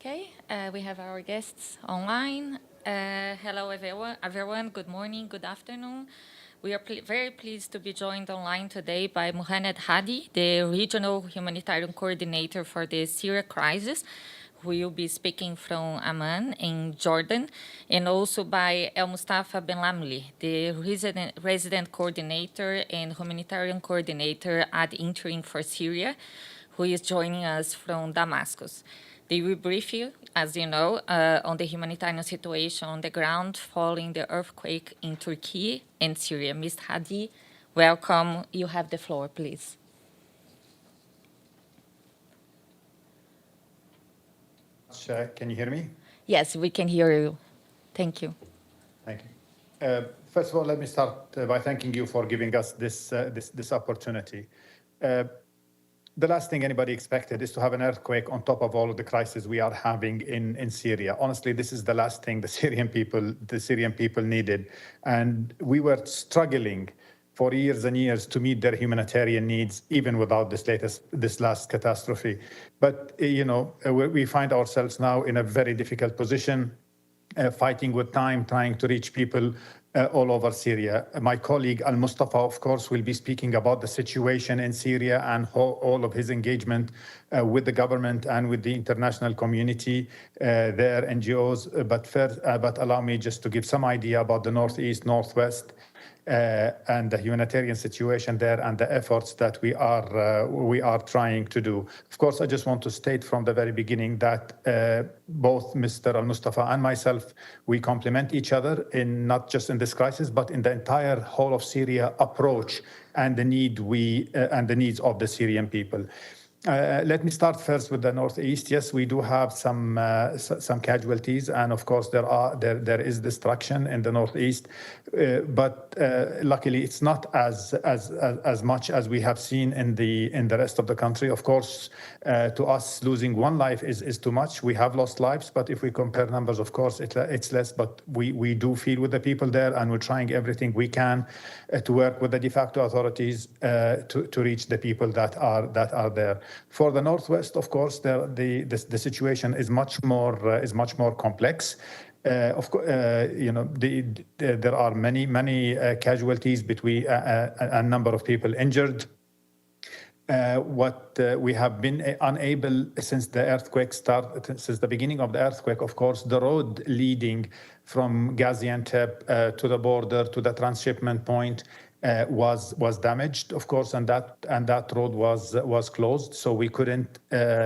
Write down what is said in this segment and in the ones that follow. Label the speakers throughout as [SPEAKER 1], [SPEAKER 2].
[SPEAKER 1] Okay, we have our guests online. Hello, everyone. Good morning, good afternoon. We are very pleased to be joined online today by Muhannad Hadi, the Regional Humanitarian Coordinator for the Syria Crisis, who will be speaking from Amman in Jordan, and also by El-Mostafa Benlamlih, the resident coordinator and humanitarian coordinator at interim for Syria, who is joining us from Damascus. They will brief you, as you know, on the humanitarian situation on the ground following the earthquake in Turkey and Syria. Ms. Hadi, welcome. You have the floor, please.
[SPEAKER 2] Can you hear me?
[SPEAKER 1] Yes, we can hear you. Thank you.
[SPEAKER 2] Thank you. First of all, let me start by thanking you for giving us this opportunity. The last thing anybody expected is to have an earthquake on top of all of the crises we are having in Syria. Honestly, this is the last thing the Syrian people needed. And we were struggling for years and years to meet their humanitarian needs, even without this last catastrophe. But, we find ourselves now in a very difficult position, fighting with time, trying to reach people all over Syria. My colleague El-Mostafa, of course, will be speaking about the situation in Syria and all of his engagement with the government and with the international community, their NGOs. But allow me just to give some idea about the Northeast, Northwest, and the humanitarian situation there and the efforts that we are trying to do. Of course, I just want to state from the very beginning that both Mr. El-Mostafa and myself, we complement each other in not just in this crisis, but in the entire whole of Syria approach and the needs of the Syrian people. Let me start first with the Northeast. Yes, we do have some casualties, and of course there is destruction in the Northeast, but luckily it's not as much as we have seen in the rest of the country. Of course, to us, losing one life is too much. We have lost lives, but if we compare numbers, of course it's less. But we do feel with the people there, and we're trying everything we can to work with the de facto authorities to reach the people that are there. For the Northwest, of course, the situation is much more complex. Of course, there are many casualties, between a number of people injured. What we have been unable since the earthquake started, since the beginning of the earthquake, of course, the road leading from Gaziantep to the border to the transshipment point was damaged, of course, and that road was closed, so we couldn't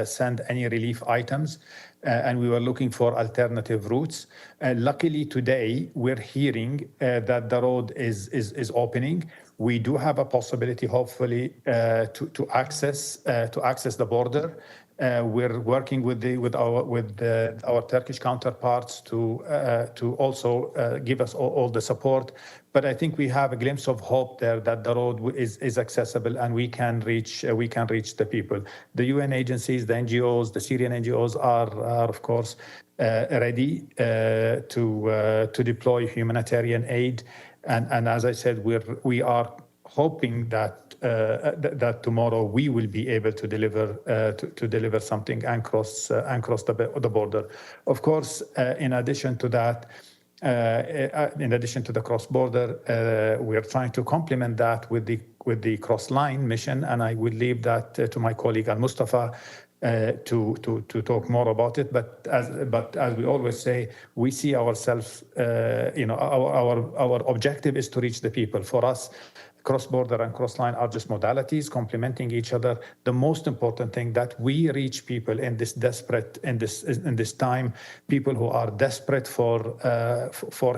[SPEAKER 2] send any relief items, and we were looking for alternative routes. Luckily, today we're hearing that the road is opening. We do have a possibility, hopefully, to access the border. We're working with our Turkish counterparts to also give us all the support. But I think we have a glimpse of hope there that the road is accessible and we can reach the people. The UN agencies, the NGOs, the Syrian NGOs are of course ready to deploy humanitarian aid. And as I said, we are hoping that tomorrow we will be able to deliver something and cross the border. Of course, in addition to that, in addition to the cross-border, we are trying to complement that with the cross-line mission, and I will leave that to my colleague Al-Mustafa to talk more about it. But as we always say, we see ourselves, our objective is to reach the people. For us, cross-border and cross-line are just modalities complementing each other. The most important thing that we reach people in this time, people who are desperate for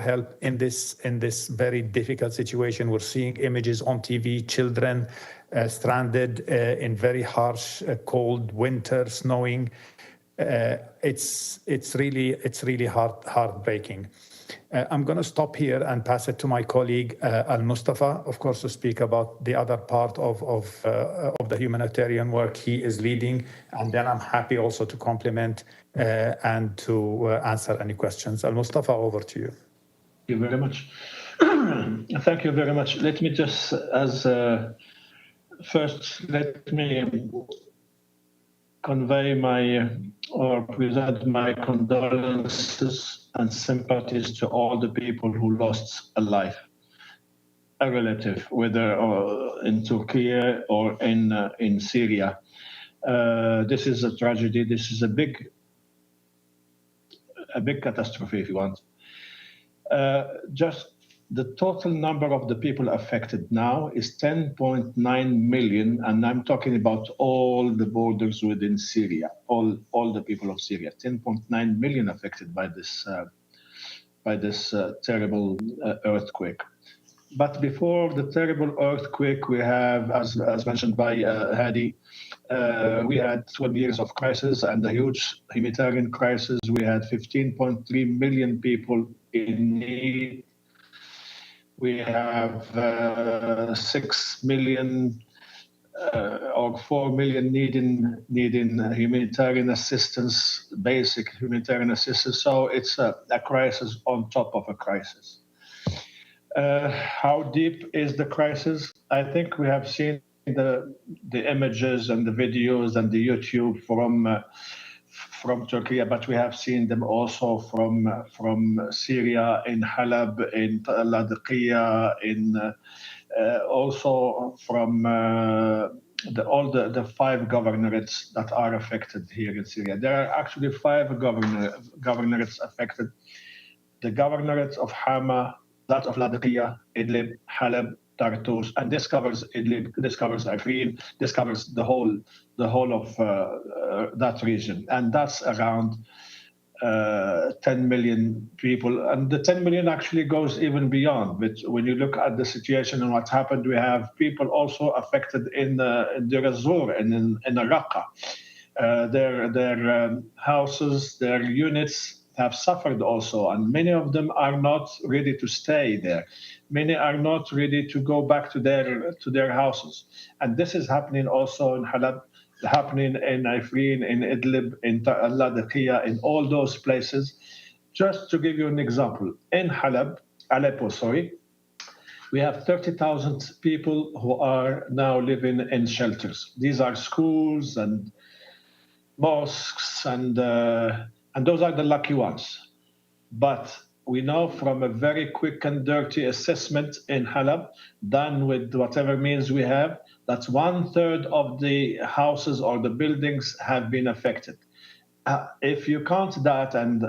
[SPEAKER 2] help in this very difficult situation. We're seeing images on TV, children stranded in very harsh, cold winter, snowing. It's really heartbreaking. I'm going to stop here and pass it to my colleague Al-Mustafa, of course, to speak about the other part of the humanitarian work he is leading, and then I'm happy also to complement and to answer any questions. Al-Mustafa, over to you.
[SPEAKER 3] Thank you very much. Thank you very much. Let me just, convey or present my condolences and sympathies to all the people who lost a life, a relative, whether in Turkey or in Syria. This is a tragedy. This is a big catastrophe, if you want. Just the total number of the people affected now is 10.9 million, and I'm talking about all the borders within Syria, all the people of Syria. 10.9 million affected by this terrible earthquake. But before the terrible earthquake, we have, as mentioned by Hadi, we had 12 years of crisis and a huge humanitarian crisis. We had 15.3 million people in need. We have 6 million or 4 million needing humanitarian assistance, basic humanitarian assistance. So it's a crisis on top of a crisis. How deep is the crisis? I think we have seen the images and the videos and the YouTube from Turkey, but we have seen them also from Syria, in Halab, in Latakia, also from all the 5 governorates that are affected here in Syria. There are actually 5 governorates affected. The governorates of Hama, that of Latakia, Idlib, Halab, Tartus, and this covers Idlib, this covers Afrin, this covers the whole of that region, and that's around 10 million people. And the 10 million actually goes even beyond. But when you look at the situation and what happened, we have people also affected in Deir ez-Zor and in Raqqa. Their houses, their units have suffered also, and many of them are not ready to stay there. Many are not ready to go back to their houses, and this is happening also in Halab, happening in Afrin, in Idlib, in Latakia, in all those places. Just to give you an example, in Aleppo, we have 30,000 people who are now living in shelters. These are schools and mosques, and those are the lucky ones. But we know from a very quick and dirty assessment in Halab, done with whatever means we have, that 1/3 of the houses or the buildings have been affected. If you count that, and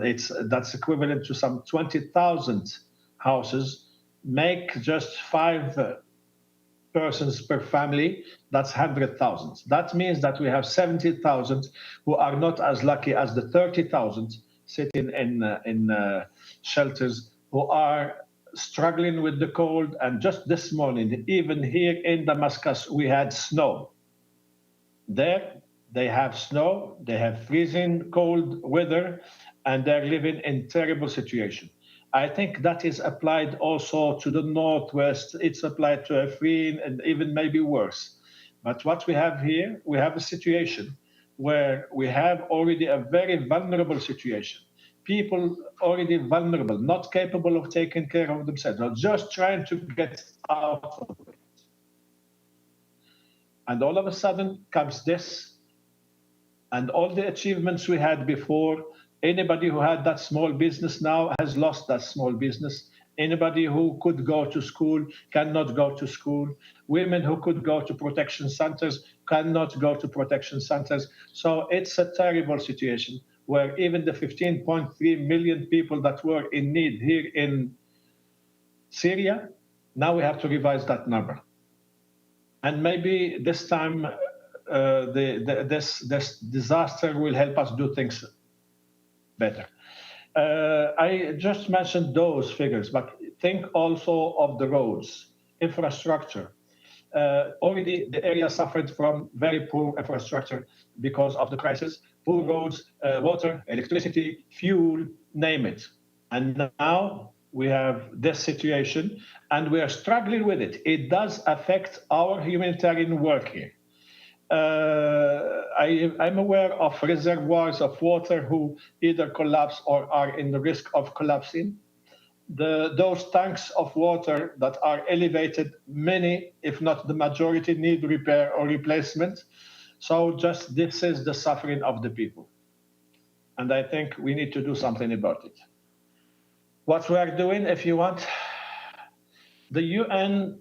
[SPEAKER 3] that's equivalent to some 20,000 houses, make just 5 persons per family, that's 100,000. That means that we have 70,000 who are not as lucky as the 30,000 sitting in shelters, who are struggling with the cold. And just this morning, even here in Damascus, we had snow. There, they have snow, they have freezing cold weather, and they're living in terrible situation. I think that is applied also to the northwest. It's applied to Afrin, and even maybe worse. But what we have here, we have a situation where we have already a very vulnerable situation. People already vulnerable, not capable of taking care of themselves, or just trying to get out of it. And all of a sudden comes this, and all the achievements we had before. Anybody who had that small business now has lost that small business. Anybody who could go to school cannot go to school. Women who could go to protection centers cannot go to protection centers. So it's a terrible situation where even the 15.3 million people that were in need here in Syria, now we have to revise that number. And maybe this time this disaster will help us do things better. I just mentioned those figures, but think also of the roads, infrastructure. Already the area suffered from very poor infrastructure because of the crisis, poor roads, water, electricity, fuel, name it. And now we have this situation, and we are struggling with it. It does affect our humanitarian work here. I'm aware of reservoirs of water who either collapse or are in the risk of collapsing. Those tanks of water that are elevated, many, if not the majority, need repair or replacement. So just this is the suffering of the people. And I think we need to do something about it. What we are doing, if you want, the UN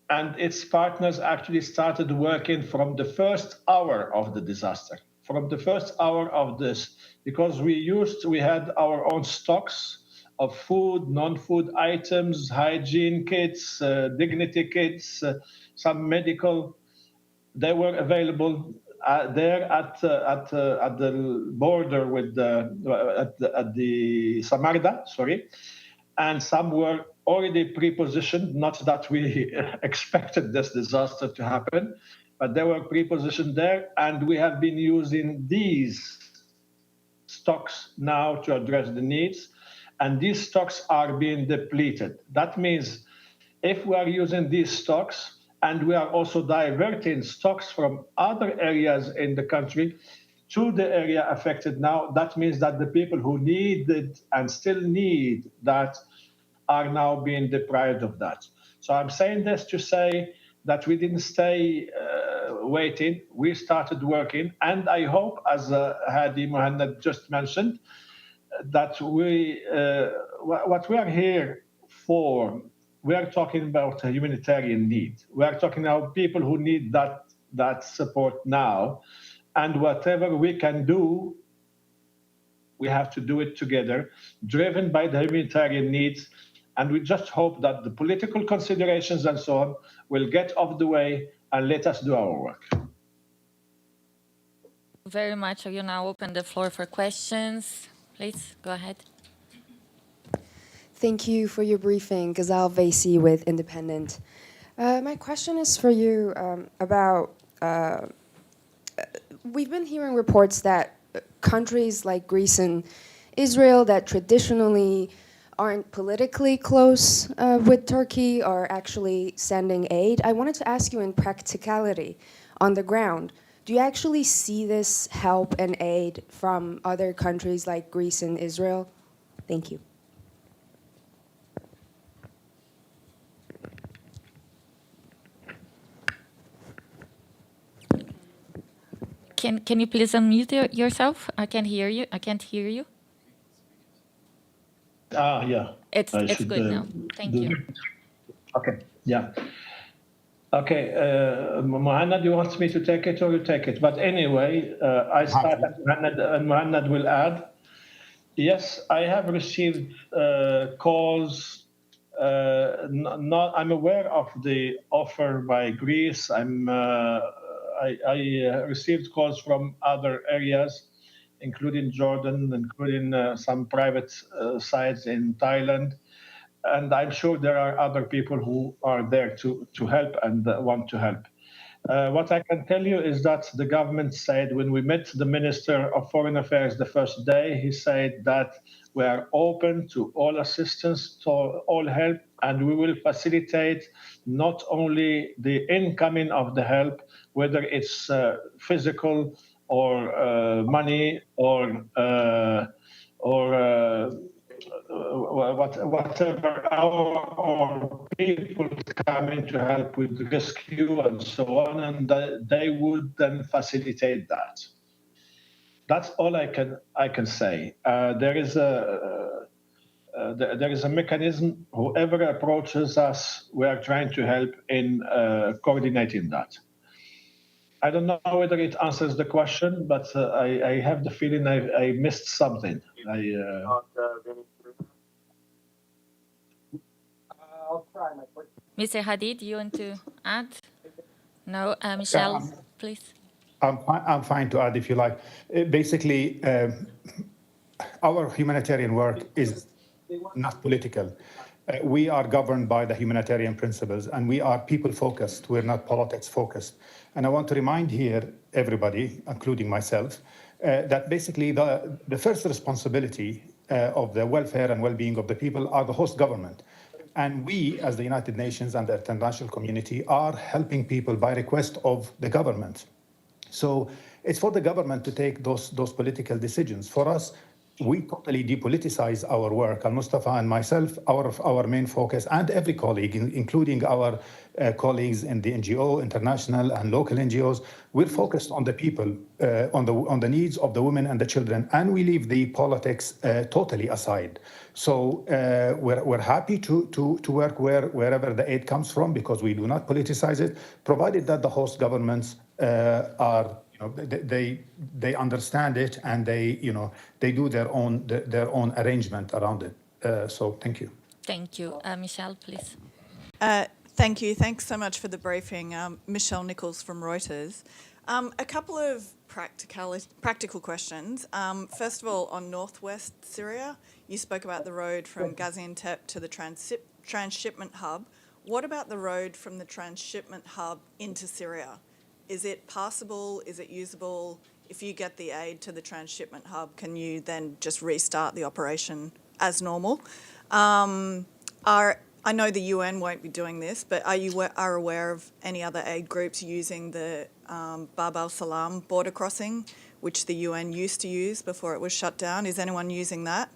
[SPEAKER 3] and its partners actually started working from the first hour of the disaster, from the first hour of this, because we had our own stocks of food, non-food items, hygiene kits, dignity kits, some medical. They were available there at the border with at the Samarda, sorry, and some were already pre-positioned. Not that we expected this disaster to happen, but they were pre-positioned there, and we have been using these stocks now to address the needs, and these stocks are being depleted. That means if we are using these stocks, and we are also diverting stocks from other areas in the country to the area affected now, that means that the people who needed and still need that are now being deprived of that. So I'm saying this to say that we didn't stay waiting, we started working, and I hope, as Hadi Muhannad just mentioned, that what we are here for, we are talking about a humanitarian need. We are talking about people who need that support now, and whatever we can do, we have to do it together, driven by the humanitarian needs, and we just hope that the political considerations and so on will get off the way and let us do our work.
[SPEAKER 1] Very much. I will now open the floor for questions. Please, go ahead.
[SPEAKER 4] Thank you for your briefing, Ghazal Vaisi with Independent. My question is for you about, we've been hearing reports that countries like Greece and Israel that traditionally aren't politically close with Turkey are actually sending aid. I wanted to ask you in practicality, on the ground, do you actually see this help and aid from other countries like Greece and Israel? Thank you.
[SPEAKER 1] Can you please unmute yourself? I can't hear you. I can't hear you.
[SPEAKER 3] Yeah.
[SPEAKER 1] It's good now. Thank you.
[SPEAKER 3] Okay. Yeah. Okay. Muhannad, you want me to take it or you take it? But anyway, I start and Muhannad will add. Yes, I have received calls. I'm aware of the offer by Greece. I received calls from other areas, including Jordan, including some private sites in Thailand. And I'm sure there are other people who are there to help and want to help. What I can tell you is that the government said, when we met the Minister of Foreign Affairs the first day, he said that we are open to all assistance, to all help, and we will facilitate not only the incoming of the help, whether it's physical or money or whatever, our people coming to help with rescue and so on, and they would then facilitate that. That's all I can say. There is a mechanism. Whoever approaches us, we are trying to help in coordinating that. I don't know whether it answers the question, but I have the feeling I missed something.
[SPEAKER 5] I'll try my question.
[SPEAKER 1] Mr. Hadi, do you want to add? No, Michelle, please.
[SPEAKER 2] I'm fine to add if you like. Basically, our humanitarian work is not political. We are governed by the humanitarian principles, and we are people-focused. We're not politics-focused. And I want to remind here everybody, including myself, that basically the first responsibility of the welfare and well-being of the people are the host government. And we, as the United Nations and the international community, are helping people by request of the government. So it's for the government to take those political decisions. For us, we totally depoliticize our work. Al-Mostafa and myself, our main focus, and every colleague, including our colleagues in the NGO, international and local NGOs, we're focused on the people, on the needs of the women and the children, and we leave the politics totally aside. So we're happy to work wherever the aid comes from, because we do not politicize it, provided that the host governments are, they understand it, and they do their own arrangement around it. So thank you.
[SPEAKER 1] Thank you. Michelle, please.
[SPEAKER 6] Thank you. Thanks so much for the briefing. Michelle Nichols from Reuters. A couple of practical questions. First of all, on northwest Syria, you spoke about the road from Gaziantep to the transshipment hub. What about the road from the transshipment hub into Syria? Is it passable? Is it usable? If you get the aid to the transshipment hub, can you then just restart the operation as normal? I know the UN won't be doing this, but are you aware of any other aid groups using the Bab al-Salam border crossing, which the UN used to use before it was shut down? Is anyone using that?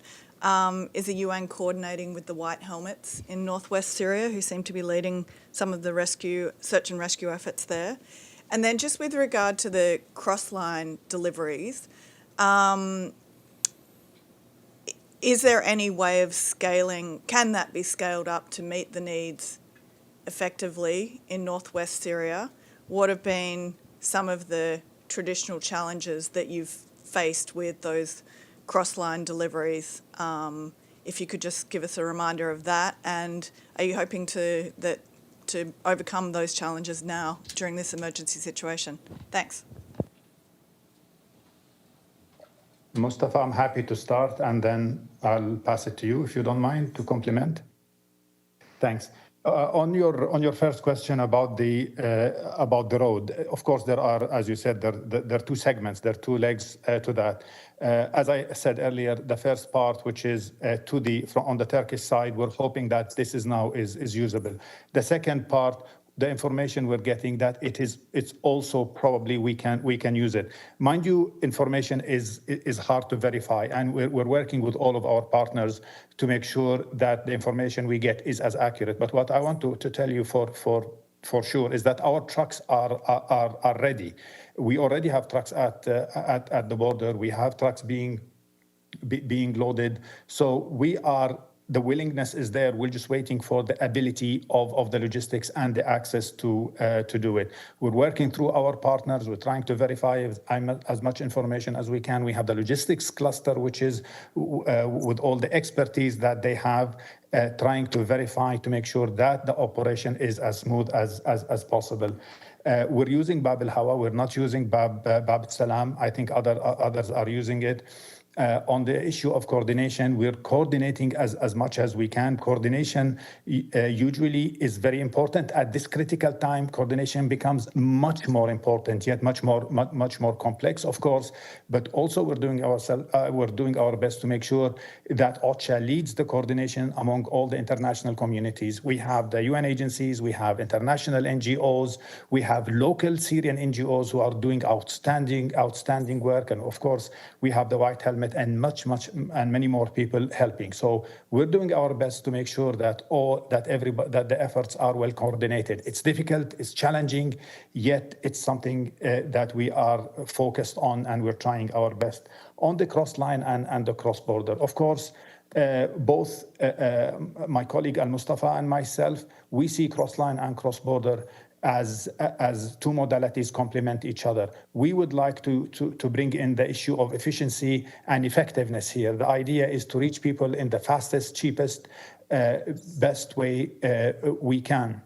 [SPEAKER 6] Is the UN coordinating with the White Helmets in northwest Syria, who seem to be leading some of the search and rescue efforts there? And then just with regard to the cross-line deliveries, is there any way of scaling, can that be scaled up to meet the needs effectively in northwest Syria? What have been some of the traditional challenges that you've faced with those cross-line deliveries? If you could just give us a reminder of that, and are you hoping to overcome those challenges now during this emergency situation? Thanks.
[SPEAKER 2] Mustafa, I'm happy to start, and then I'll pass it to you, if you don't mind, to complement. Thanks. On your first question about the road, of course there are, as you said, there are two segments, there are two legs to that. As I said earlier, the first part, which is on the Turkish side, we're hoping that this is usable. The second part, the information we're getting, that it's also probably we can use it. Mind you, information is hard to verify, and we're working with all of our partners to make sure that the information we get is as accurate. But what I want to tell you for sure is that our trucks are ready. We already have trucks at the border. We have trucks being loaded. So the willingness is there. We're just waiting for the ability of the logistics and the access to do it. We're working through our partners. We're trying to verify as much information as we can. We have the logistics cluster, which is with all the expertise that they have, trying to verify to make sure that the operation is as smooth as possible. We're using Bab al-Hawa. We're not using Bab al-Salam. I think others are using it. On the issue of coordination, we're coordinating as much as we can. Coordination usually is very important. At this critical time, coordination becomes much more important, yet much more complex, of course. But also we're doing our best to make sure that OCHA leads the coordination among all the international communities. We have the UN agencies, we have international NGOs, we have local Syrian NGOs who are doing outstanding work, and of course we have the White Helmet and many more people helping. So we're doing our best to make sure that the efforts are well coordinated. It's difficult, it's challenging, yet it's something that we are focused on, and we're trying our best. On the cross-line and the cross-border, of course, both my colleague Al-Mostafa and myself, we see cross-line and cross-border as two modalities complement each other. We would like to bring in the issue of efficiency and effectiveness here. The idea is to reach people in the fastest, cheapest, best way we can.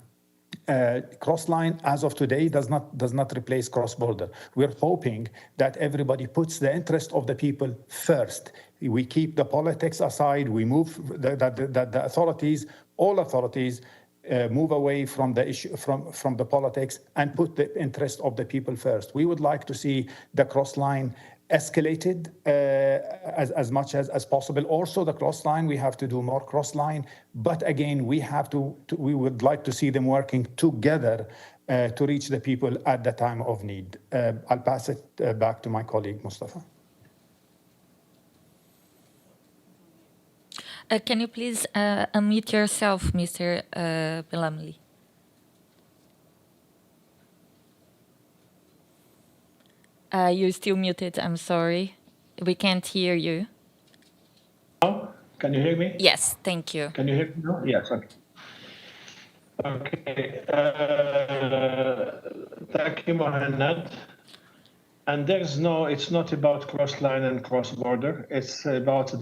[SPEAKER 2] Cross-line, as of today, does not replace cross-border. We're hoping that everybody puts the interest of the people first. We keep the politics aside. We move the authorities, all authorities, move away from the issue, from the politics, and put the interest of the people first. We would like to see the cross-line escalated as much as possible. Also, the cross-line, we have to do more cross-line. But again, we would like to see them working together to reach the people at the time of need. I'll pass it back to my colleague, Mustafa.
[SPEAKER 1] Can you please unmute yourself, Mr. Benlamlih? You're still muted, I'm sorry. We can't hear you.
[SPEAKER 3] Now, can you hear me?
[SPEAKER 1] Yes, thank you.
[SPEAKER 3] Can you hear me now? Yes, okay. Okay. Thank you, Muhannad. And it's not about cross-line and cross-border. It's about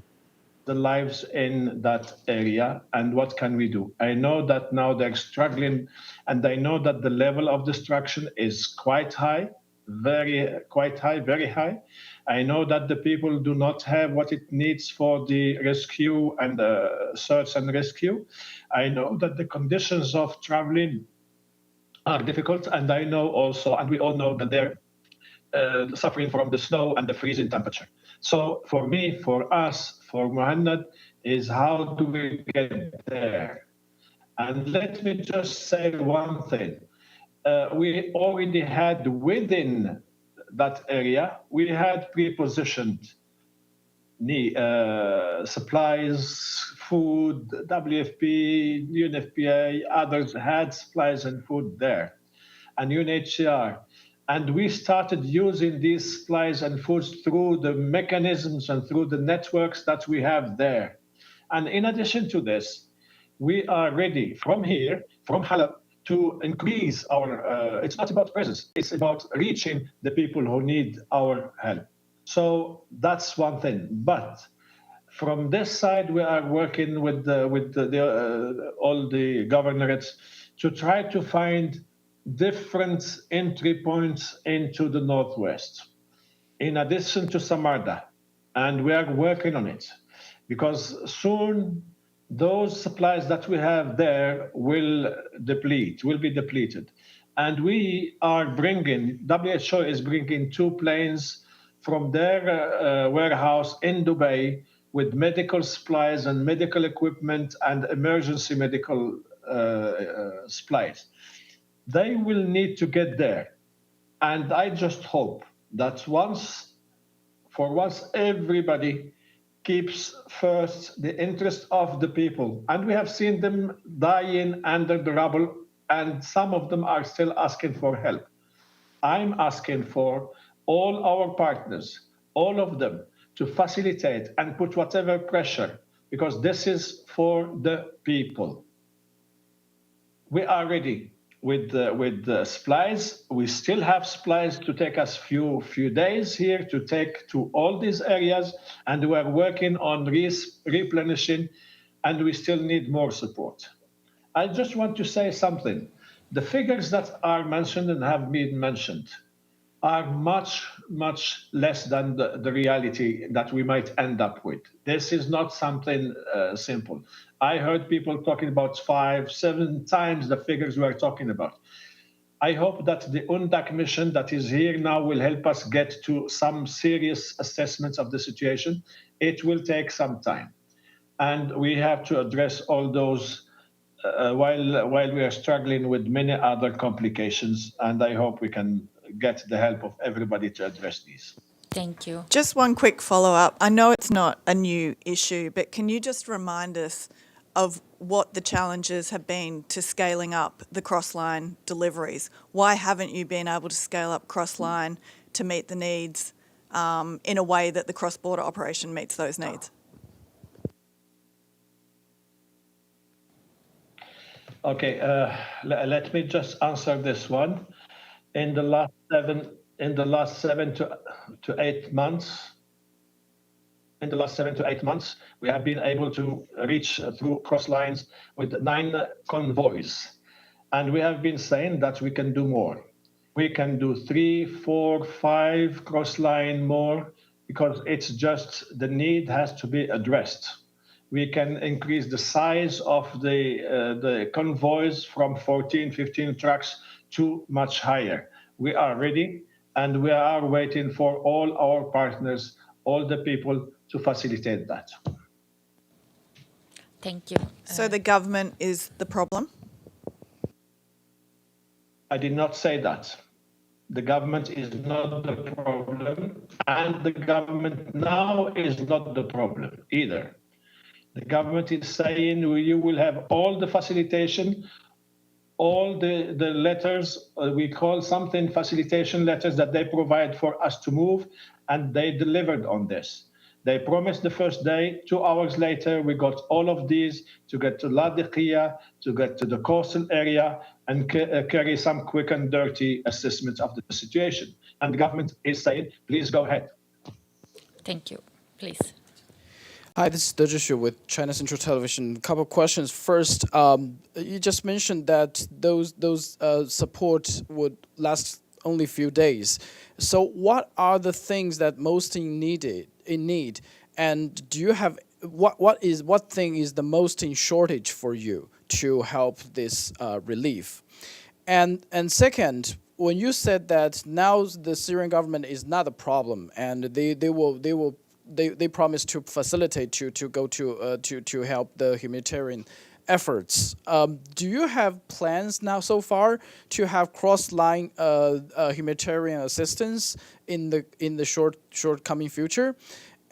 [SPEAKER 3] the lives in that area and what can we do. I know that now they're struggling, and I know that the level of destruction is quite high, very high. I know that the people do not have what it needs for the rescue and search and rescue. I know that the conditions of traveling are difficult, and I know also, and we all know that they're suffering from the snow and the freezing temperature. So for me, for us, for Muhannad, is how do we get there? And let me just say one thing. We already had within that area, we had pre-positioned supplies, food, WFP, UNFPA, others had supplies and food there, and UNHCR. And we started using these supplies and foods through the mechanisms and through the networks that we have there. And in addition to this, we are ready from here, from Halab, to increase our, it's not about presence, it's about reaching the people who need our help. So that's one thing. But from this side, we are working with all the governorates to try to find different entry points into the northwest, in addition to Samarda. And we are working on it because soon those supplies that we have there will be depleted. And we are bringing, WHO is bringing 2 planes from their warehouse in Dubai with medical supplies and medical equipment and emergency medical supplies. They will need to get there. And I just hope that once everybody keeps first the interest of the people, and we have seen them dying under the rubble, and some of them are still asking for help. I'm asking for all our partners, all of them, to facilitate and put whatever pressure, because this is for the people. We are ready with the supplies. We still have supplies to take us few days here to take to all these areas, and we are working on replenishing, and we still need more support. I just want to say something. The figures that are mentioned and have been mentioned are much, much less than the reality that we might end up with. This is not something simple. I heard people talking about 5, 7 times the figures we are talking about. I hope that the UNDAC mission that is here now will help us get to some serious assessments of the situation. It will take some time. And we have to address all those while we are struggling with many other complications. And I hope we can get the help of everybody to address these.
[SPEAKER 1] Thank you.
[SPEAKER 6] Just one quick follow-up. I know it's not a new issue, but can you just remind us of what the challenges have been to scaling up the cross-line deliveries? Why haven't you been able to scale up cross-line to meet the needs in a way that the cross-border operation meets those needs?
[SPEAKER 3] Okay, let me just answer this one. In the last 7 to 8 months, we have been able to reach through cross lines with 9 convoys. And we have been saying that we can do more. We can do 3, 4, 5 cross line more, because it's just the need has to be addressed. We can increase the size of the convoys from 14, 15 trucks to much higher. We are ready, and we are waiting for all our partners, all the people, to facilitate that.
[SPEAKER 1] Thank you.
[SPEAKER 6] So the government is the problem?
[SPEAKER 3] I did not say that. The government is not the problem, and the government now is not the problem either. The government is saying you will have all the facilitation, all the letters, we call something facilitation letters that they provide for us to move, and they delivered on this. They promised the first day, 2 hours later, we got all of these to get to Ladiqiyah, to get to the coastal area, and carry some quick and dirty assessments of the situation. And the government is saying, please go ahead.
[SPEAKER 1] Thank you. Please.
[SPEAKER 7] Hi, this is Dejishu with China Central Television. A couple of questions. First, you just mentioned that those support would last only a few days. So, what are the things that most in need? And do you have what thing is the most in shortage for you to help this relief? And second, when you said that now the Syrian government is not a problem and they promise to facilitate to go to help the humanitarian efforts. Do you have plans now so far to have cross-line humanitarian assistance in the short coming future?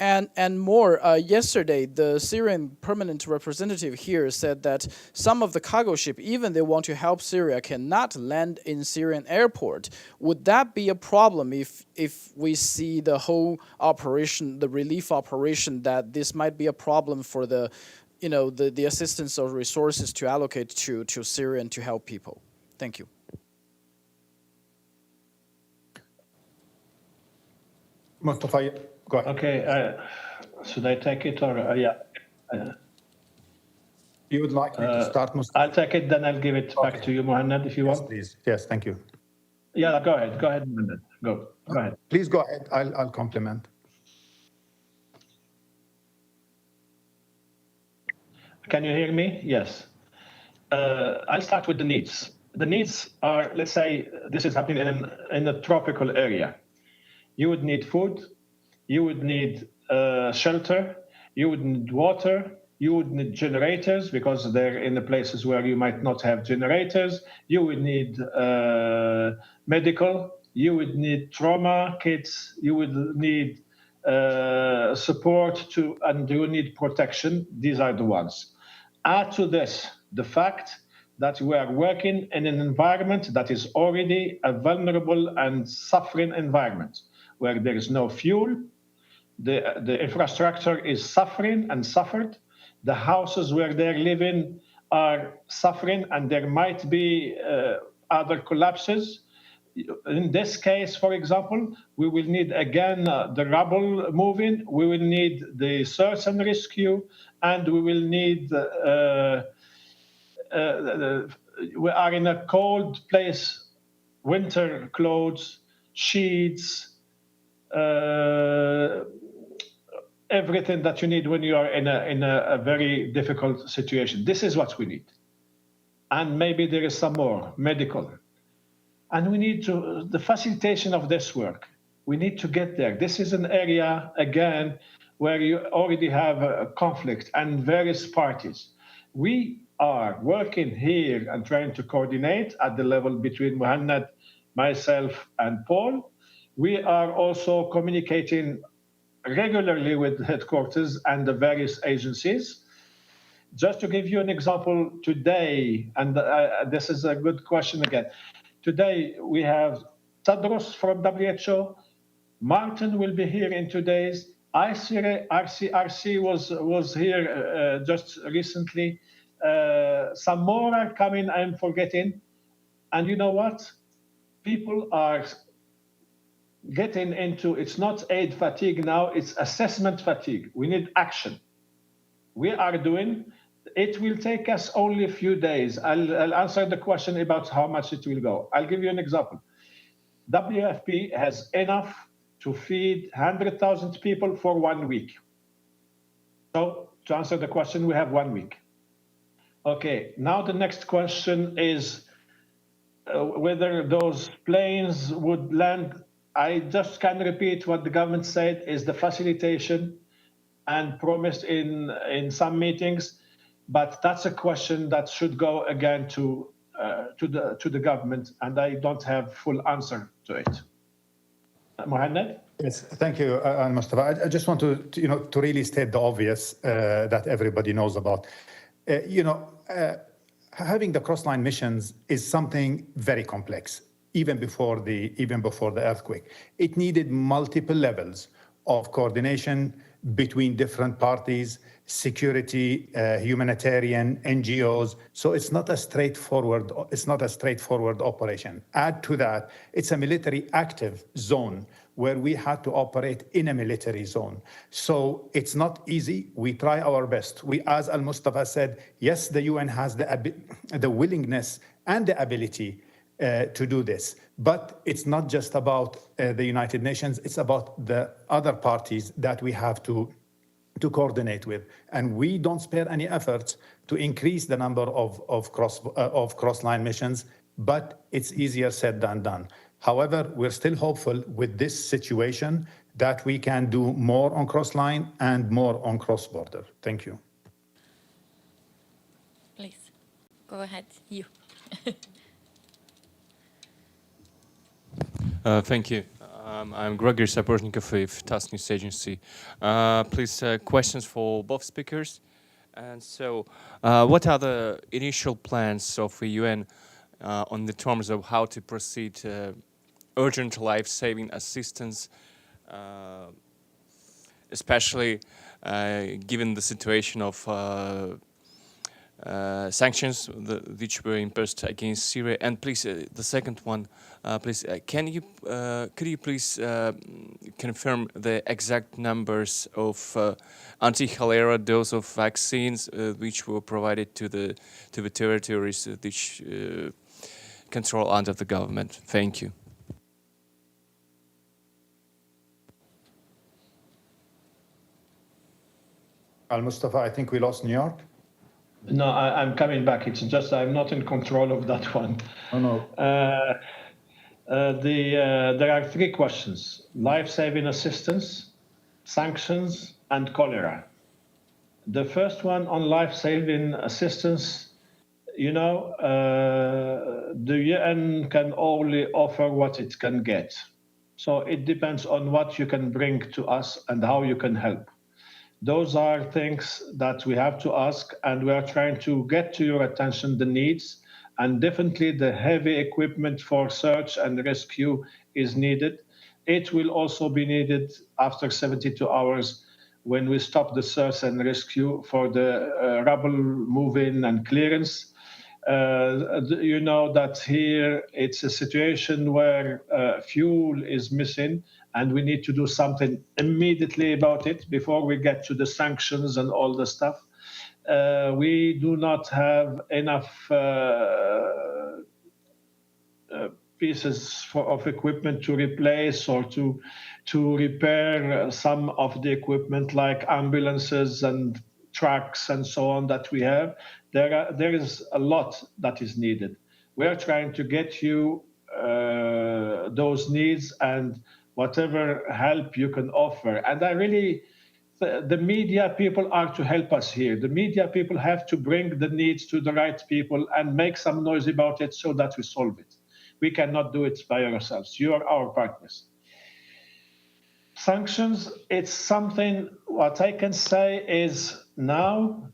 [SPEAKER 7] And more, yesterday, the Syrian permanent representative here said that some of the cargo ship, even they want to help Syria, cannot land in Syrian airport. Would that be a problem if we see the whole operation, the relief operation, that this might be a problem for the assistance of resources to allocate to Syria and to help people? Thank you.
[SPEAKER 2] Mustafa, go ahead.
[SPEAKER 3] Okay, should I take it or yeah?
[SPEAKER 2] You would like me to start, Mustafa?
[SPEAKER 3] I'll take it, then I'll give it back to you, Muhannad, if you
[SPEAKER 2] Yes,
[SPEAKER 3] want.
[SPEAKER 2] please. Yes, thank you.
[SPEAKER 3] Yeah, go ahead, Muhannad. Go ahead.
[SPEAKER 2] Please go ahead. I'll compliment.
[SPEAKER 3] Can you hear me? Yes. I'll start with the needs. The needs are, let's say, this is happening in a tropical area. You would need food, you would need shelter, you would need water, you would need generators because they're in the places where you might not have generators. You would need medical, you would need trauma kits, you would need support and you need protection. These are the ones. Add to this the fact that we are working in an environment that is already a vulnerable and suffering environment where there is no fuel, the infrastructure is suffering and suffered, the houses where they're living are suffering, and there might be other collapses. In this case, for example, we will need again the rubble moving, we will need the search and rescue, and we will need, we are in a cold place, winter clothes, sheets, everything that you need when you are in a very difficult situation. This is what we need. And maybe there is some more, medical. And we need the facilitation of this work. We need to get there. This is an area, again, where you already have a conflict and various parties. We are working here and trying to coordinate at the level between Muhannad, myself, and Paul. We are also communicating regularly with headquarters and the various agencies. Just to give you an example, today, and this is a good question again, today we have Tadros from WHO, Martin will be here in 2 days, RCRC was here just recently, some more are coming, I'm forgetting, and you know what? People are getting into, it's not aid fatigue now, it's assessment fatigue. We need action. We are doing, it will take us only a few days. I'll answer the question about how much it will go. I'll give you an example. WFP has enough to feed 100,000 people for 1 week. So to answer the question, we have 1 week. Okay, now the next question is whether those planes would land. I just can repeat what the government said is the facilitation and promised in some meetings, but that's a question that should go again to the government, and I don't have full answer to it. Muhannad?
[SPEAKER 2] Yes, thank you, Al-Mustafa. I just want to really state the obvious that everybody knows about. Having the cross-line missions is something very complex. Even before the earthquake, it needed multiple levels of coordination between different parties, security, humanitarian, NGOs. So it's not a straightforward operation. Add to that, it's a military active zone where we had to operate in a military zone. So it's not easy. We try our best. As Al-Mustafa said, yes, the UN has the willingness and the ability to do this. But it's not just about the United Nations, it's about the other parties that we have to coordinate with. And we don't spare any efforts to increase the number of cross-line missions, but it's easier said than done. However, we're still hopeful with this situation that we can do more on cross-line and more on cross-border. Thank you.
[SPEAKER 1] Please, go ahead, you.
[SPEAKER 8] Thank you. I'm Gregory Sapornikov with Task News Agency. Please, questions for both speakers. And so, what are the initial plans of the UN on the terms of how to proceed urgent life-saving assistance, especially given the situation of sanctions which were imposed against Syria? And please, the second one, please, could you please confirm the exact numbers of anti-cholera dose of vaccines which were provided to the territories which control under the government? Thank you.
[SPEAKER 2] Al-Mustafa, I think we lost New York.
[SPEAKER 3] No, I'm coming back. It's just I'm not in control of that one.
[SPEAKER 2] Oh, no.
[SPEAKER 3] There are three questions: life-saving assistance, sanctions, and cholera. The first one on life-saving assistance, the UN can only offer what it can get. So it depends on what you can bring to us and how you can help. Those are things that we have to ask, and we are trying to get to your attention the needs, and definitely the heavy equipment for search and rescue is needed. It will also be needed after 72 hours when we stop the search and rescue for the rubble moving and clearance. You know that here it's a situation where fuel is missing, and we need to do something immediately about it before we get to the sanctions and all the stuff. We do not have enough pieces of equipment to replace or to repair some of the equipment like ambulances and trucks and so on that we have. There is a lot that is needed. We are trying to get you those needs and whatever help you can offer. And the media people are to help us here. The media people have to bring the needs to the right people and make some noise about it so that we solve it. We cannot do it by ourselves. You are our partners. Sanctions, it's something, what I can say is now,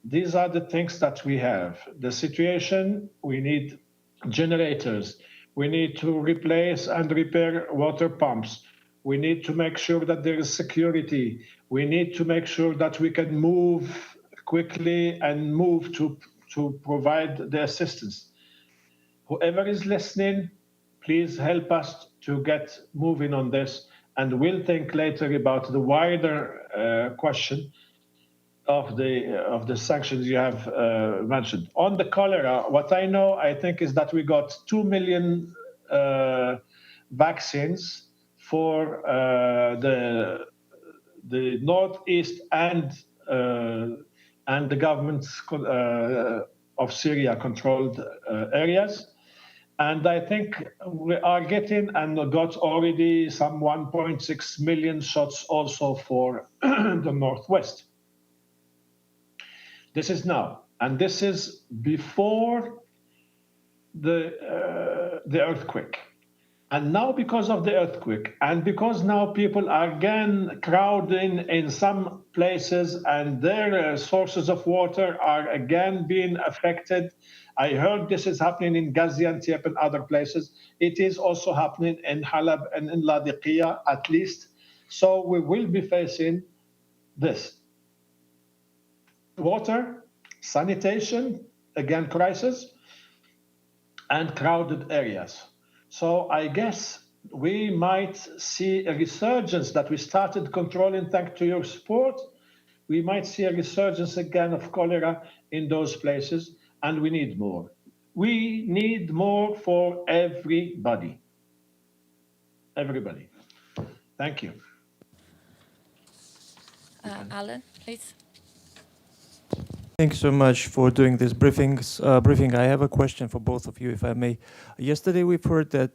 [SPEAKER 3] these are the things that we have. The situation, we need generators. We need to replace and repair water pumps. We need to make sure that there is security. We need to make sure that we can move quickly and move to provide the assistance. Whoever is listening, please help us to get moving on this, and we'll think later about the wider question of the sanctions you have mentioned. On the cholera, what I know, I think, is that we got 2 million vaccines for the northeast and the governments of Syria controlled areas. And I think we are getting and got already some 1.6 million shots also for the northwest. This is now, and this is before the earthquake. And now, because of the earthquake, and because now people are again crowding in some places and their sources of water are again being affected. I heard this is happening in Gaziantep and other places. It is also happening in Halab and in Ladiqiyah, at least. So we will be facing this. Water, sanitation, again, crisis, and crowded areas. So I guess we might see a resurgence that we started controlling thanks to your support. We might see a resurgence again of cholera in those places, and we need more. We need more for everybody. Everybody. Thank you.
[SPEAKER 1] Alan, please.
[SPEAKER 9] Thanks so much for doing this briefing. I have a question for both of you, if I may. Yesterday, we've heard that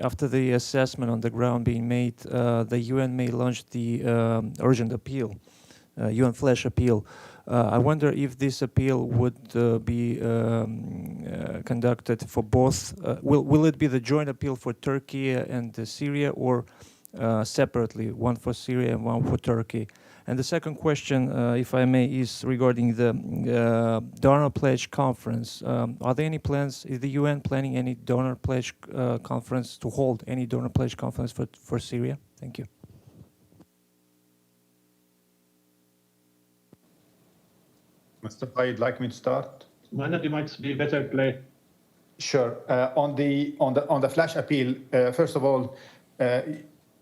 [SPEAKER 9] after the assessment on the ground being made, the UN may launch the urgent appeal, UN flash appeal. I wonder if this appeal would be conducted for both. Will it be the joint appeal for Turkey and Syria, or separately, one for Syria and one for Turkey? And the second question, if I may, is regarding the donor pledge conference. Are there any plans, is the UN planning any donor pledge conference, to hold any donor pledge conference for Syria? Thank you.
[SPEAKER 2] Mustafa, you'd like me to start?
[SPEAKER 3] Muhannad, you might be better play.
[SPEAKER 2] Sure. On the flash appeal, first of all,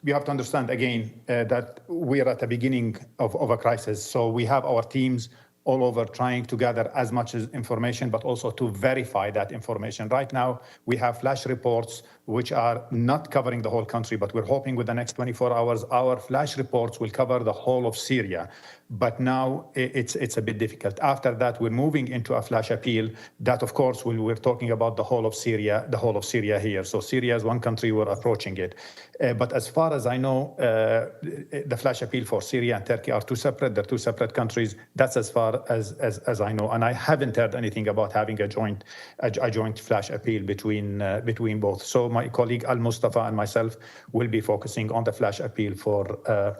[SPEAKER 2] you have to understand again that we are at the beginning of a crisis. So we have our teams all over trying to gather as much as information, but also to verify that information. Right now, we have flash reports which are not covering the whole country, but we're hoping with the next 24 hours, our flash reports will cover the whole of Syria. But now it's a bit difficult. After that, we're moving into a flash appeal that, of course, we're talking about the whole of Syria here. So Syria is one country, we're approaching it. But as far as I know, the flash appeal for Syria and Turkey are they're two separate countries. That's as far as I know. And I haven't heard anything about having a joint flash appeal between both. So my colleague El-Mostafa and myself will be focusing on the flash appeal for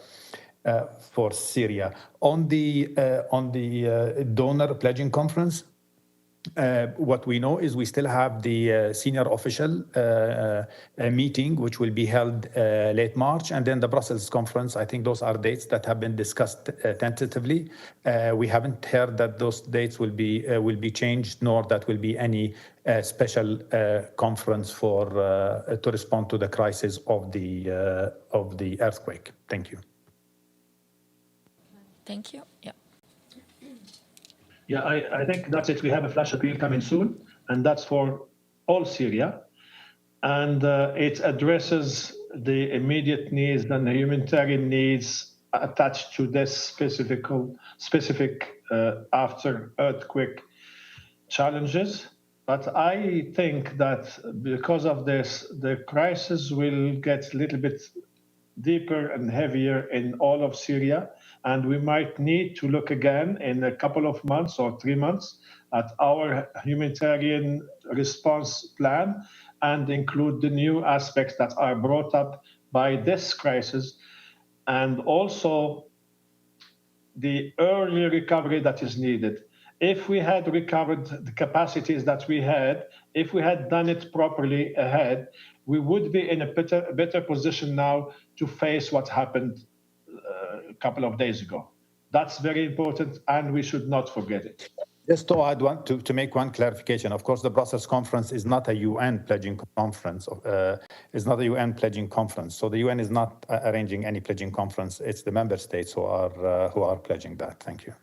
[SPEAKER 2] Syria. On the donor pledging conference, what we know is we still have the senior official meeting, which will be held late March, and then the Brussels conference. I think those are dates that have been discussed tentatively. We haven't heard that those dates will be changed, nor that will be any special conference to respond to the crisis of the earthquake. Thank you.
[SPEAKER 1] Thank you. Yeah.
[SPEAKER 3] Yeah, I think that's it. We have a flash appeal coming soon, and that's for all Syria. And it addresses the immediate needs and the humanitarian needs attached to this specific after earthquake challenges. But I think that because of this, the crisis will get a little bit deeper and heavier in all of Syria. And we might need to look again in a couple of months or 3 months at our humanitarian response plan and include the new aspects that are brought up by this crisis, and also the early recovery that is needed. If we had recovered the capacities that we had, if we had done it properly ahead, we would be in a better position now to face what happened a couple of days ago. That's very important, and we should not forget it.
[SPEAKER 2] Just to add to make one clarification, of course, the Brussels conference is not a UN pledging conference. It's not a UN pledging conference. So the UN is not arranging any pledging conference. It's the member states who are pledging that. Thank you.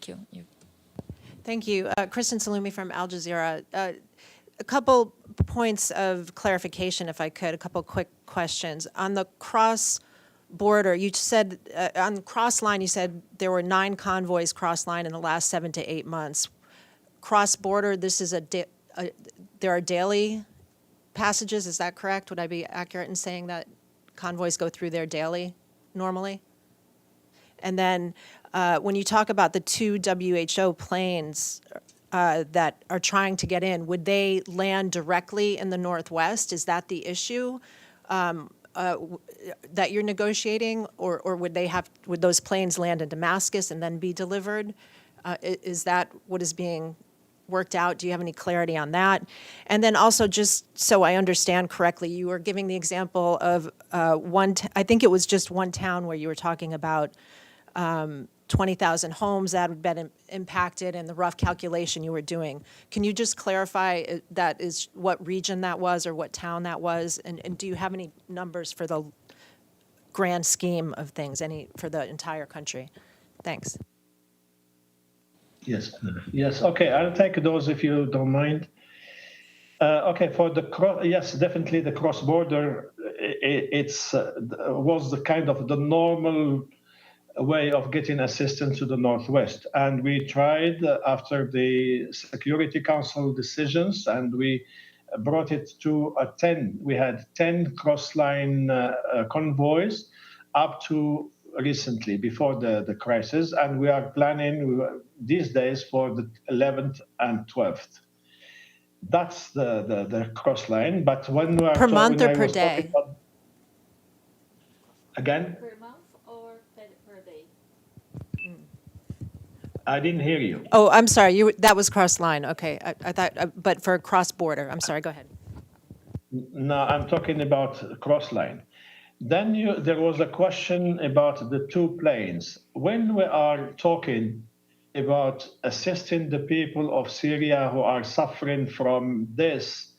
[SPEAKER 1] Thank you.
[SPEAKER 10] Thank you. Kristen Salumi from Al Jazeera. A couple points of clarification, if I could, a couple quick questions. On the cross-border, you said, on the cross-line, you said there were 9 convoys cross-line in the last 7 to 8 months. Cross-border, this is there are daily passages, is that correct? Would I be accurate in saying that convoys go through there daily, normally? And then when you talk about the 2 WHO planes, that are trying to get in, would they land directly in the northwest? Is that the issue that you're negotiating, or would those planes land in Damascus and then be delivered? Is that what is being worked out? Do you have any clarity on that? And then also, just so I understand correctly, you were giving the example of I think it was just one town where you were talking about 20,000 homes that had been impacted, and the rough calculation you were doing. Can you just clarify that is what region that was or what town that was? And do you have any numbers for the grand scheme of things, for the entire country? Thanks.
[SPEAKER 3] Yes. Okay, I'll take those if you don't mind. Okay, for yes, definitely the cross-border, was the kind of the normal way of getting assistance to the northwest, and we tried after the Security Council decisions, and we brought it to 10. We had 10 cross-line convoys up to recently, before the crisis, and we are planning these days for the 11th and 12th. That's the cross line. But when we are
[SPEAKER 10] per month or per day?
[SPEAKER 3] Again?
[SPEAKER 1] Per month or per day?
[SPEAKER 3] I didn't hear you.
[SPEAKER 10] Oh, I'm sorry. That was cross line. Okay, I thought, but for cross border. I'm sorry. Go ahead.
[SPEAKER 3] No, I'm talking about cross line. Then there was a question about the two planes. When we are talking about assisting the people of Syria who are suffering from this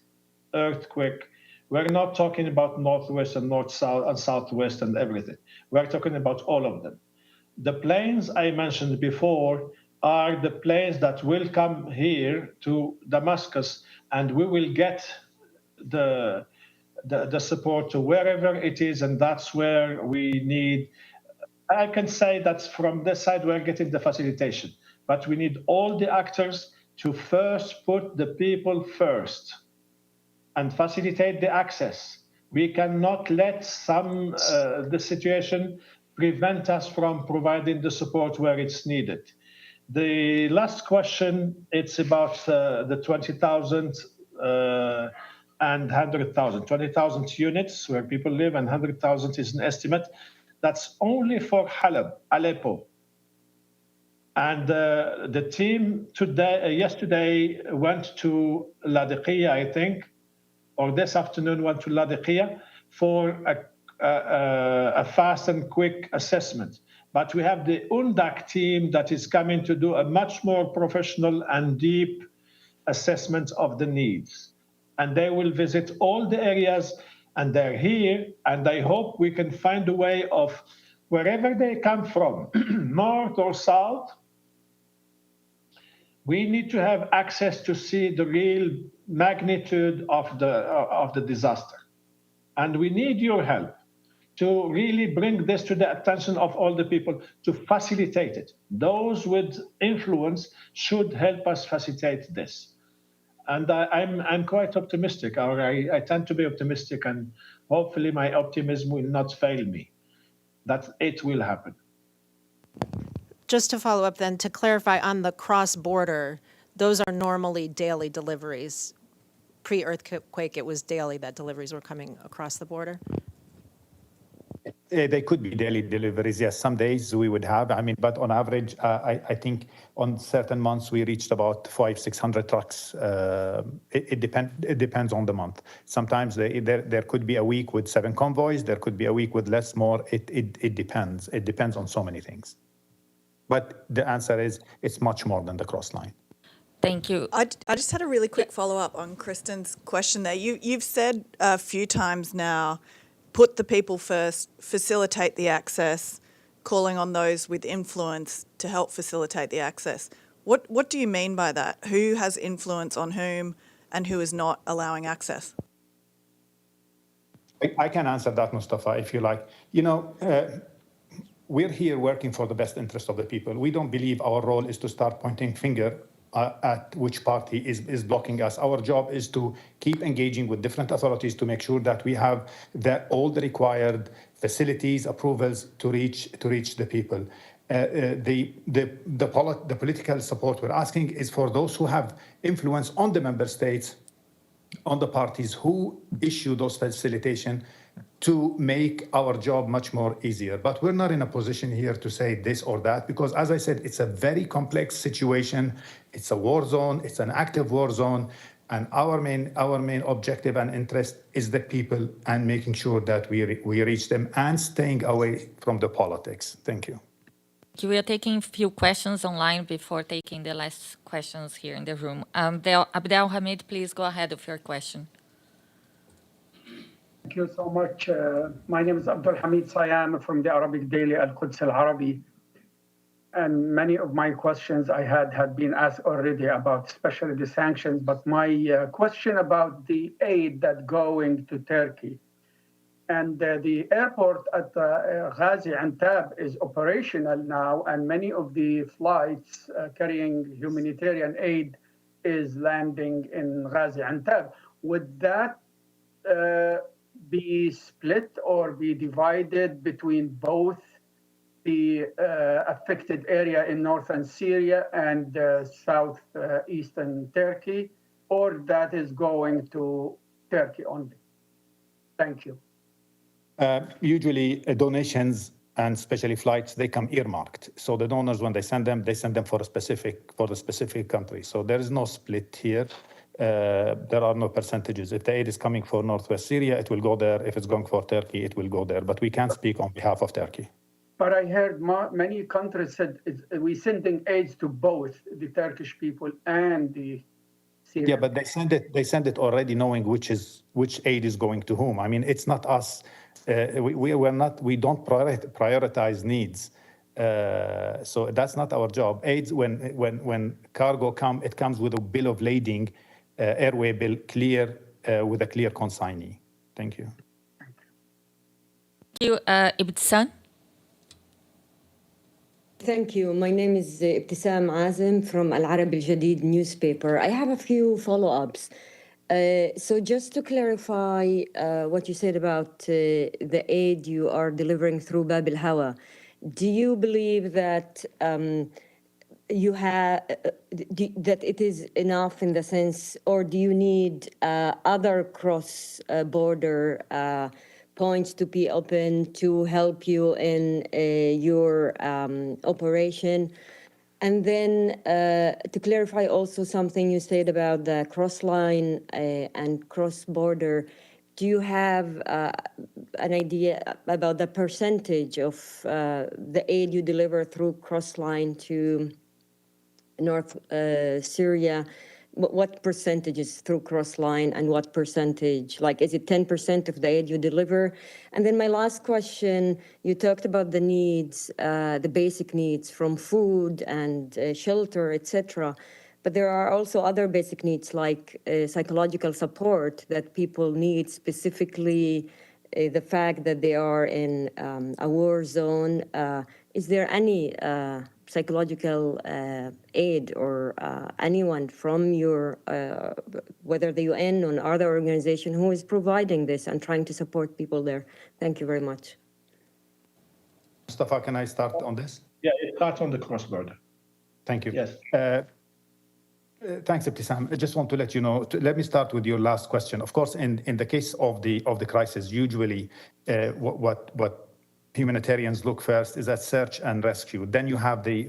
[SPEAKER 3] earthquake, we're not talking about northwest and north-south and southwest and everything. We're talking about all of them. The planes I mentioned before are the planes that will come here to Damascus, and we will get the support to wherever it is, and that's where we need. I can say that from this side we're getting the facilitation, but we need all the actors to first put the people first and facilitate the access. We cannot let the situation prevent us from providing the support where it's needed. The last question, it's about the 20,000 and 100,000. 20,000 units where people live, and 100,000 is an estimate. That's only for Aleppo. And the team yesterday went to Ladiqiyah, I think, or this afternoon went to Ladiqiyah for a fast and quick assessment. But we have the UNDAC team that is coming to do a much more professional and deep assessment of the needs. And they will visit all the areas, and they're here, and I hope we can find a way of, wherever they come from, north or south, we need to have access to see the real magnitude of the disaster. And we need your help to really bring this to the attention of all the people, to facilitate it. Those with influence should help us facilitate this. And I'm quite optimistic, or I tend to be optimistic, and hopefully my optimism will not fail me, that it will happen.
[SPEAKER 10] Just to follow up then, to clarify on the cross-border, those are normally daily deliveries. Pre-earthquake, it was daily that deliveries were coming across the border?
[SPEAKER 2] They could be daily deliveries, yes. Some days we would have, but on average, I think on certain months we reached about 500-600 trucks. It depends on the month. Sometimes there could be a week with 7 convoys. There could be a week with less, more. It depends. It depends on so many things. But the answer is it's much more than the cross line.
[SPEAKER 1] Thank you.
[SPEAKER 6] I just had a really quick follow-up on Kristen's question there. You've said a few times now, put the people first, facilitate the access, calling on those with influence to help facilitate the access. What do you mean by that? Who has influence on whom, and who is not allowing access?
[SPEAKER 2] I can answer that, Mustafa, if you like. We're here working for the best interest of the people. We don't believe our role is to start pointing finger at which party is blocking us. Our job is to keep engaging with different authorities to make sure that we have all the required facilities, approvals to reach the people. The political support we're asking is for those who have influence on the member states, on the parties who issue those facilitation, to make our job much more easier. But we're not in a position here to say this or that, because as I said, it's a very complex situation. It's a war zone, it's an active war zone. And our main objective and interest is the people and making sure that we reach them and staying away from the politics. Thank you.
[SPEAKER 1] We are taking a few questions online before taking the last questions here in the room. Abdel Hamid, please go ahead with your question.
[SPEAKER 5] Thank you so much. My name is Abdul Hamid Sayam from the Arabic daily Al-Quds Al-Arabi. And many of my questions I had been asked already about, especially the sanctions. But my question about the aid that going to Turkey. And the airport at Ghazi Antab is operational now, and many of the flights carrying humanitarian aid is landing in Ghazi Antab. Would that be split or be divided between both the affected area in northern Syria and southeastern Turkey, or that is going to Turkey only? Thank you.
[SPEAKER 2] Usually donations and especially flights, they come earmarked. So the donors, when they send them for the specific country. So there is no split here. There are no percentages. If the aid is coming for Northwest Syria, it will go there. If it's going for Turkey, it will go there. But we can't speak on behalf of Turkey.
[SPEAKER 5] But I heard many countries said we're sending aids to both the Turkish people and the Syrian.
[SPEAKER 2] Yeah, but they send it already knowing which aid is going to whom. I mean, it's not us. We don't prioritize needs. So that's not our job. Aids, when cargo it comes with a bill of lading, airway bill clear with a clear consignee. Thank you.
[SPEAKER 1] Thank you, Ibtisam.
[SPEAKER 11] Thank you. My name is Ibtisam Azim from Al-Arab Al-Jadid newspaper. I have a few follow-ups. So just to clarify what you said about the aid you are delivering through Bab al-Hawa, do you believe that you have that it is enough in the sense, or do you need other cross-border points to be open to help you in your operation? And then to clarify also something you said about the cross-line and cross-border, do you have an idea about the percentage of the aid you deliver through cross-line to North Syria? What percentage is through cross-line and what percentage? Like, is it 10% of the aid you deliver? And then my last question, you talked about the needs, the basic needs from food and shelter, etc. But there are also other basic needs like psychological support that people need, specifically the fact that they are in a war zone. Is there any psychological aid or anyone from your, whether the UN or other organization, who is providing this and trying to support people there? Thank you very much.
[SPEAKER 2] Mustafa, can I start on this?
[SPEAKER 3] Yeah, it starts on the cross-border.
[SPEAKER 2] Thank you.
[SPEAKER 3] Yes.
[SPEAKER 2] Thanks, Ibtisam. I just want to let you know, let me start with your last question. Of course, in the case of the crisis, usually what humanitarians look first is at search and rescue. Then you have the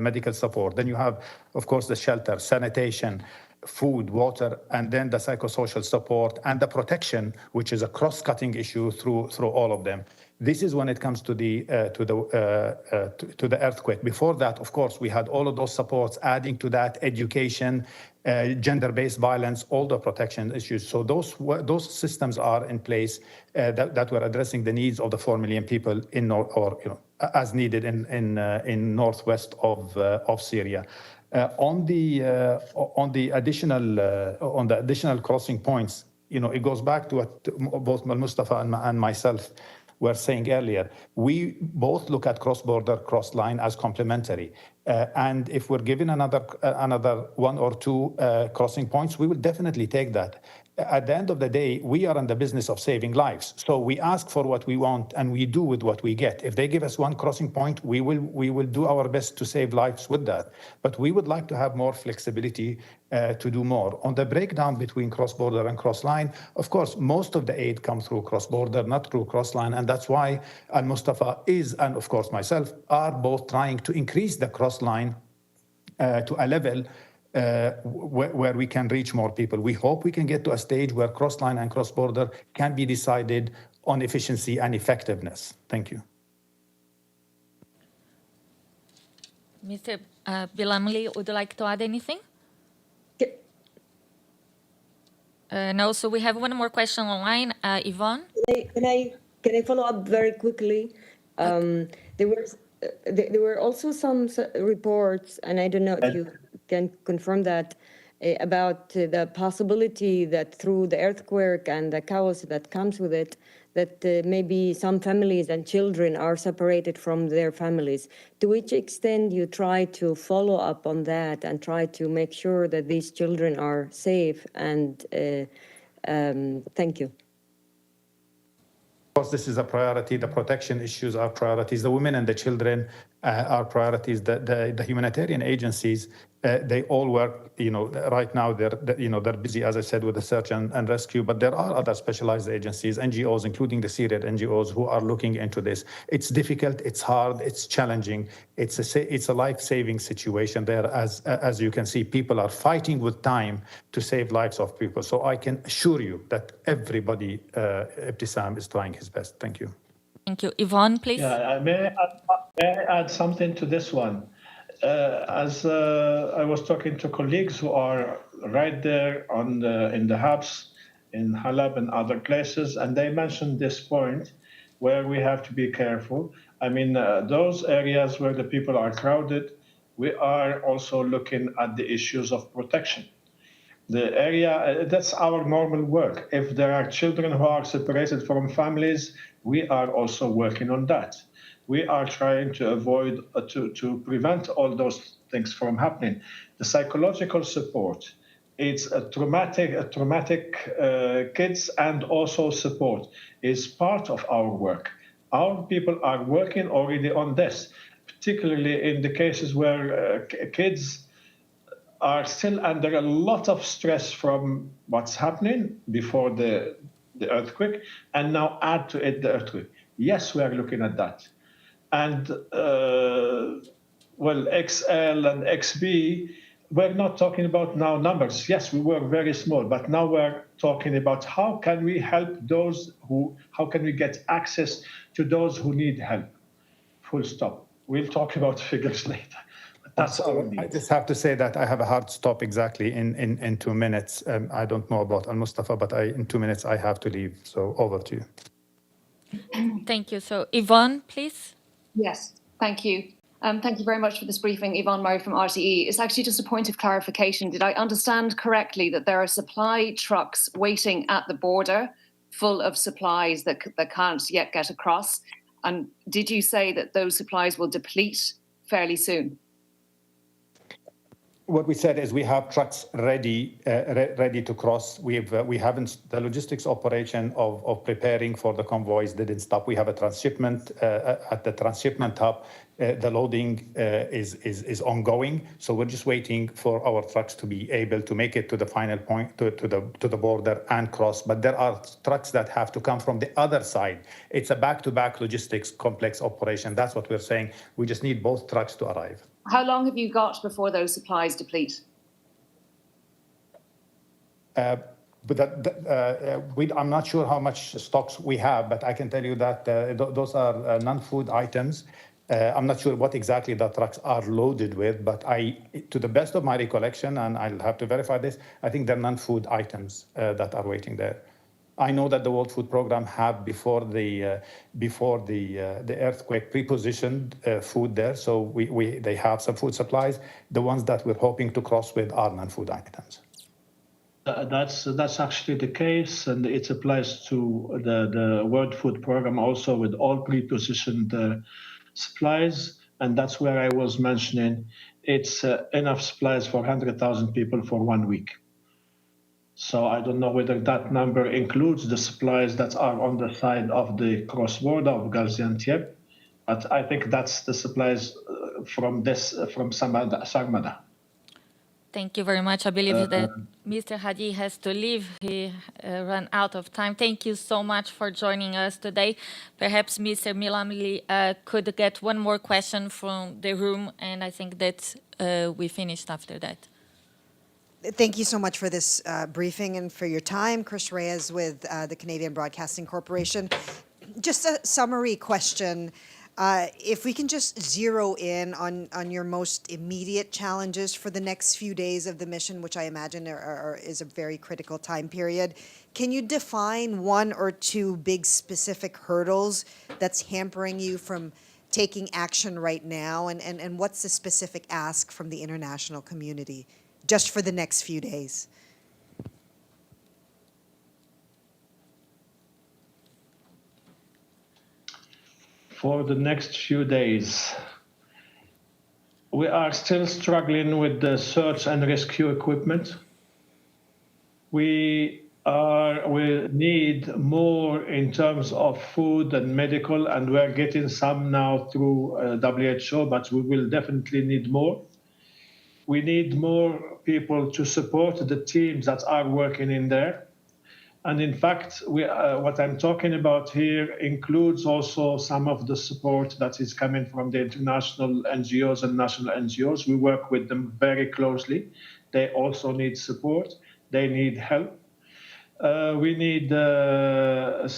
[SPEAKER 2] medical support. Then you have, of course, the shelter, sanitation, food, water, and then the psychosocial support and the protection, which is a cross-cutting issue through all of them. This is when it comes to the earthquake. Before that, of course, we had all of those supports, adding to that education, gender-based violence, all the protection issues. So those systems are in place that were addressing the needs of the 4 million people as needed in northwest of Syria. On the additional crossing points, it goes back to what both Mustafa and myself were saying earlier. We both look at cross-border, cross-line as complementary. And if we're given another one or two crossing points, we will definitely take that. at the end of the day, we are in the business of saving lives. So we ask for what we want and we do with what we get. If they give us one crossing point, we will do our best to save lives with that. But we would like to have more flexibility to do more. On the breakdown between cross-border and cross-line, of course, most of the aid comes through cross-border, not through cross-line. And that's why El-Mostafa is, and of course myself, are both trying to increase the cross-line to a level where we can reach more people. We hope we can get to a stage where cross-line and cross-border can be decided on efficiency and effectiveness. Thank you.
[SPEAKER 1] Mr. Benlamlih, would you like to add anything? No, so we have one more question online. Yvonne?
[SPEAKER 11] Can I follow up very quickly? There were also some reports, and I don't know if you can confirm that, about the possibility that through the earthquake and the chaos that comes with it, that maybe some families and children are separated from their families. To which extent you try to follow up on that and try to make sure that these children are safe? And thank you.
[SPEAKER 2] Of course, this is a priority. The protection issues are priorities. The women and the children are priorities. The humanitarian agencies, they all work. Right now they're busy, as I said, with the search and rescue. But there are other specialized agencies, NGOs, including the Syrian NGOs, who are looking into this. It's difficult. It's hard. It's challenging. It's a life-saving situation there. As you can see, people are fighting with time to save lives of people. So I can assure you that everybody, Ibtisam, is trying his best. Thank you.
[SPEAKER 1] Thank you. Yvonne, please.
[SPEAKER 3] Yeah, may I add something to this one? As I was talking to colleagues who are right there in the hubs in Halab and other places, and they mentioned this point where we have to be careful. I mean, those areas where the people are crowded, we are also looking at the issues of protection. The area, that's our normal work. If there are children who are separated from families, we are also working on that. We are trying to avoid, to prevent all those things from happening. The psychological support, it's a traumatic kids and also support is part of our work. Our people are working already on this, particularly in the cases where kids are still under a lot of stress from what's happening before the earthquake, and now add to it the earthquake. Yes, we are looking at that. And, well, XL and XB, we're not talking about now numbers. Yes, we were very small, but now we're talking about how can we help how can we get access to those who need help? Full stop. We'll talk about figures later. That's our need.
[SPEAKER 2] I just have to say that I have a hard stop exactly in 2 minutes. I don't know about El-Mostafa, but in 2 minutes I have to leave. So over to you.
[SPEAKER 1] Thank you. So Yvonne, please.
[SPEAKER 12] Yes, thank you. Thank you very much for this briefing, Yvonne Murray from RTE. It's actually just a point of clarification. Did I understand correctly that there are supply trucks waiting at the border full of supplies that can't yet get across? And did you say that those supplies will deplete fairly soon?
[SPEAKER 2] What we said is we have trucks ready to cross. We haven't, the logistics operation of preparing for the convoys didn't stop. We have a transshipment at the transshipment hub. The loading is ongoing. So we're just waiting for our trucks to be able to make it to the final point, to the border and cross. But there are trucks that have to come from the other side. It's a back-to-back logistics complex operation. That's what we're saying. We just need both trucks to arrive.
[SPEAKER 12] How long have you got before those supplies deplete?
[SPEAKER 2] I'm not sure how much stocks we have, but I can tell you that those are non-food items. I'm not sure what exactly the trucks are loaded with, but to the best of my recollection, and I'll have to verify this, I think they're non-food items that are waiting there. I know that the World Food Programme have before the earthquake pre-positioned food there, so they have some food supplies. The ones that we're hoping to cross with are non-food items.
[SPEAKER 3] That's actually the case, and it applies to the World Food Programme also with all pre-positioned supplies, and that's where I was mentioning it's enough supplies for 100,000 people for 1 week. So I don't know whether that number includes the supplies that are on the side of the cross-border of Gaziantep, but I think that's the supplies from Sarmada.
[SPEAKER 1] Thank you very much. I believe that Mr. Hadi has to leave. He ran out of time. Thank you so much for joining us today. Perhaps Mr. Benlamlih could get one more question from the room, and I think that we finished after that.
[SPEAKER 13] Thank you so much for this briefing and for your time. Chris Reyes with the Canadian Broadcasting Corporation. Just a summary question. If we can just zero in on your most immediate challenges for the next few days of the mission, which I imagine is a very critical time period, can you define one or two big specific hurdles that's hampering you from taking action right now? And what's the specific ask from the international community just for the next few days?
[SPEAKER 3] For the next few days, we are still struggling with the search and rescue equipment. We need more in terms of food and medical, and we're getting some now through WHO, but we will definitely need more. We need more people to support the teams that are working in there. And in fact, what I'm talking about here includes also some of the support that is coming from the international NGOs and national NGOs. We work with them very closely. They also need support. They need help. We need for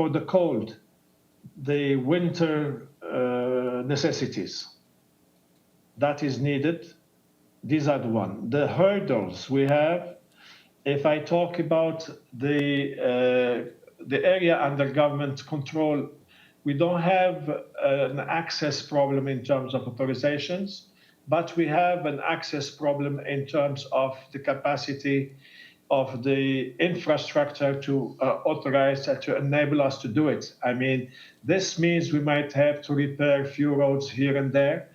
[SPEAKER 3] the cold, the winter necessities. That is needed. These are the one. The hurdles we have, if I talk about the area under government control, we don't have an access problem in terms of authorizations, but we have an access problem in terms of the capacity of the infrastructure to authorize, to enable us to do it. I mean, this means we might have to repair a few roads here and there.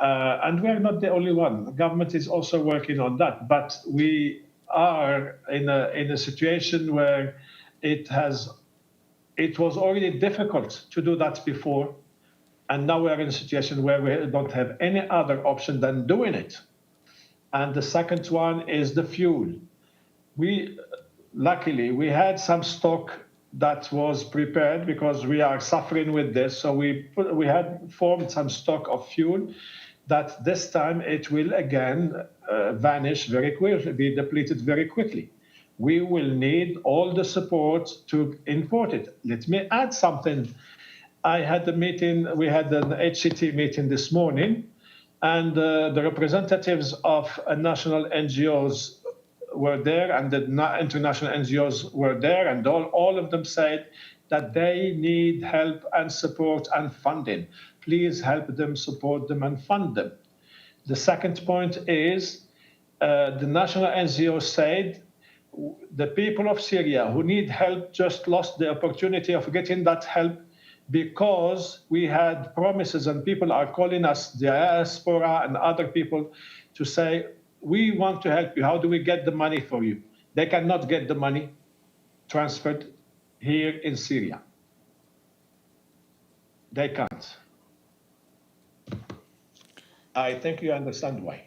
[SPEAKER 3] And we're not the only one. The government is also working on that, but we are in a situation where it was already difficult to do that before, and now we're in a situation where we don't have any other option than doing it. And the second one is the fuel. Luckily, we had some stock that was prepared because we are suffering with this, so we had formed some stock of fuel that this time it will again vanish very quickly, be depleted very quickly. We will need all the support to import it. Let me add something. I had a meeting, we had an HCT meeting this morning, and the representatives of national NGOs were there, and the international NGOs were there, and all of them said that they need help and support and funding. Please help them, support them, and fund them. The second point is the national NGO said the people of Syria who need help just lost the opportunity of getting that help because we had promises, and people are calling us, diaspora and other people, to say, we want to help you. How do we get the money for you? They cannot get the money transferred here in Syria. They can't. I think you understand why.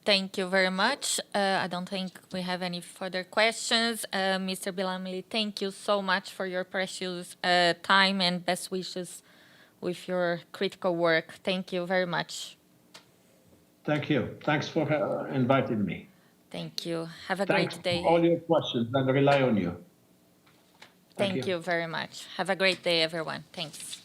[SPEAKER 1] Thank you very much. I don't think we have any further questions. Mr. Benlamlih, thank you so much for your precious time and best wishes with your critical work. Thank you very much.
[SPEAKER 3] Thank you. Thanks for inviting me.
[SPEAKER 1] Thank you. Have a great day.
[SPEAKER 3] For all your questions, and rely on you.
[SPEAKER 1] Thank you very much. Have a great day, everyone. Thanks.